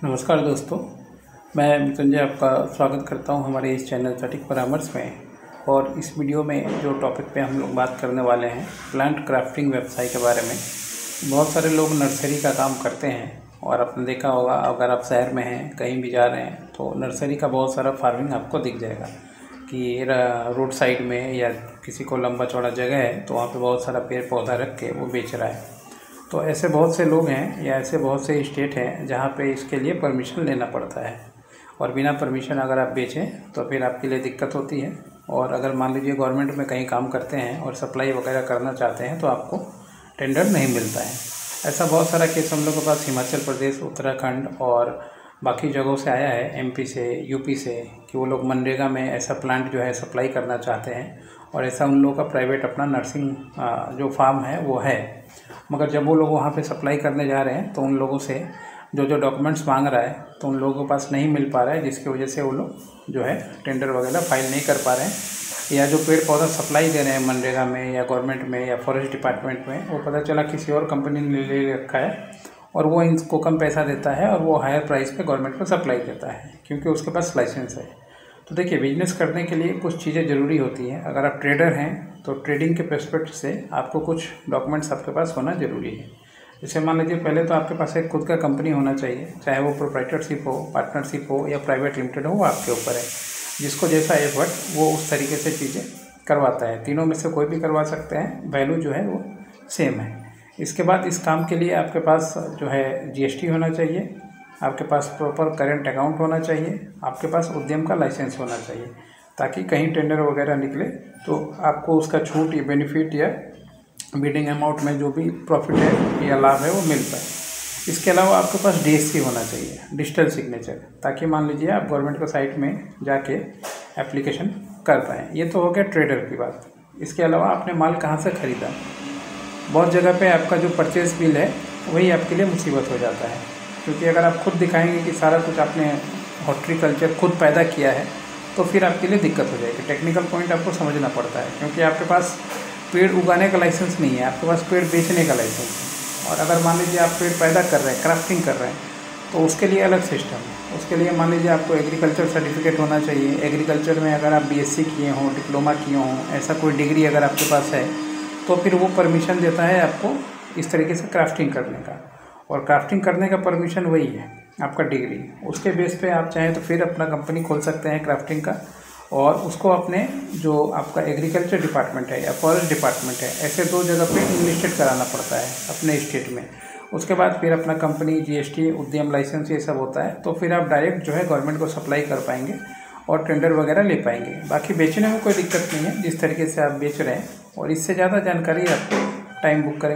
नमस्कार दोस्तों, मैं मृत्युंजय आपका स्वागत करता हूं हमारे इस चैनल सटीक परामर्श में। और इस वीडियो में जो टॉपिक पे हम लोग बात करने वाले हैं, प्लांट क्राफ्टिंग व्यवसाय के बारे में। बहुत सारे लोग नर्सरी का काम करते हैं और आपने देखा होगा, अगर आप शहर में हैं, कहीं भी जा रहे हैं, तो नर्सरी का बहुत सारा फार्मिंग आपको दिख जाएगा कि रोड साइड में या किसी को लंबा चौड़ा जगह है तो वहाँ पर बहुत सारा पेड़ पौधा रख के वो बेच रहा है। तो ऐसे बहुत से लोग हैं या ऐसे बहुत से स्टेट हैं जहाँ पे इसके लिए परमिशन लेना पड़ता है, और बिना परमिशन अगर आप बेचें तो फिर आपके लिए दिक्कत होती है। और अगर मान लीजिए गवर्नमेंट में कहीं काम करते हैं और सप्लाई वगैरह करना चाहते हैं तो आपको टेंडर नहीं मिलता है। ऐसा बहुत सारा केस हम लोग के पास हिमाचल प्रदेश, उत्तराखंड और बाकी जगहों से आया है, एमपी से, यूपी से, कि वो लोग मनरेगा में ऐसा प्लांट जो है सप्लाई करना चाहते हैं। और ऐसा उन लोगों का प्राइवेट अपना नर्सिंग जो फार्म है वो है, मगर जब वो लोग वहाँ पे सप्लाई करने जा रहे हैं तो उन लोगों से जो डॉक्यूमेंट्स मांग रहा है तो उन लोगों के पास नहीं मिल पा रहा है, जिसकी वजह से वो लोग जो है टेंडर वगैरह फाइल नहीं कर पा रहे हैं। या जो पेड़ पौधा सप्लाई दे रहे हैं मनरेगा में या गवर्नमेंट में या फॉरेस्ट डिपार्टमेंट में, वो पता चला किसी और कंपनी ने ले रखा है और वो इनको कम पैसा देता है और वो हायर प्राइस पे गवर्नमेंट को सप्लाई देता है, क्योंकि उसके पास लाइसेंस है। तो देखिए, बिजनेस करने के लिए कुछ चीज़ें ज़रूरी होती हैं। अगर आप ट्रेडर हैं तो ट्रेडिंग के पर्सपेक्ट से आपको कुछ डॉक्यूमेंट्स आपके पास होना ज़रूरी है। जैसे मान लीजिए, पहले तो आपके पास एक खुद का कंपनी होना चाहिए, चाहे वो प्रोप्राइटरशिप हो, पार्टनरशिप हो या प्राइवेट लिमिटेड हो, वो आपके ऊपर है। जिसको जैसा एफर्ट वो उस तरीके से चीज़ें करवाता है। तीनों में से कोई भी करवा सकते हैं, वैल्यू जो है वो सेम है। इसके बाद इस काम के लिए आपके पास जो है जीएसटी होना चाहिए, आपके पास प्रॉपर करेंट अकाउंट होना चाहिए, आपके पास उद्यम का लाइसेंस होना चाहिए, ताकि कहीं टेंडर वगैरह निकले तो आपको उसका छूट या बेनिफिट या बिडिंग अमाउंट में जो भी प्रॉफिट है या लाभ है वो मिल पाए। इसके अलावा आपके पास डीएससी होना चाहिए, डिजिटल सिग्नेचर, ताकि मान लीजिए आप गवर्नमेंट के साइट में जाके एप्लीकेशन कर पाएँ। ये तो हो गया ट्रेडर की बात। इसके अलावा आपने माल कहाँ से ख़रीदा। बहुत जगह पे आपका जो परचेज बिल है वही आपके लिए मुसीबत हो जाता है, क्योंकि अगर आप खुद दिखाएंगे कि सारा कुछ आपने हॉर्टिकल्चर खुद पैदा किया है तो फिर आपके लिए दिक्कत हो जाएगी। टेक्निकल पॉइंट आपको समझना पड़ता है, क्योंकि आपके पास पेड़ उगाने का लाइसेंस नहीं है, आपके पास पेड़ बेचने का लाइसेंस है। और अगर मान लीजिए आप पेड़ पैदा कर रहे हैं, क्राफ्टिंग कर रहे हैं, तो उसके लिए अलग सिस्टम है। उसके लिए मान लीजिए आपको एग्रीकल्चर सर्टिफिकेट होना चाहिए। एग्रीकल्चर में अगर आप बीएससी किए हों, डिप्लोमा किए हों, ऐसा कोई डिग्री अगर आपके पास है तो फिर वो परमिशन देता है आपको इस तरीके से क्राफ्टिंग करने का। और क्राफ्टिंग करने का परमिशन वही है आपका डिग्री। उसके बेस पे आप चाहें तो फिर अपना कंपनी खोल सकते हैं क्राफ्टिंग का, और उसको अपने जो आपका एग्रीकल्चर डिपार्टमेंट है या फॉरेस्ट डिपार्टमेंट है, ऐसे दो जगह पे इनलिस्टेड कराना पड़ता है अपने स्टेट में। उसके बाद फिर अपना कंपनी, जीएसटी, उद्यम लाइसेंस, ये सब होता है। तो फिर आप डायरेक्ट जो है गवर्नमेंट को सप्लाई कर पाएंगे और टेंडर वगैरह ले पाएंगे। बाकी बेचने में कोई दिक्कत नहीं है, जिस तरीके से आप बेच रहे हैं। और इससे ज़्यादा जानकारी आपको टाइम बुक करेंगे।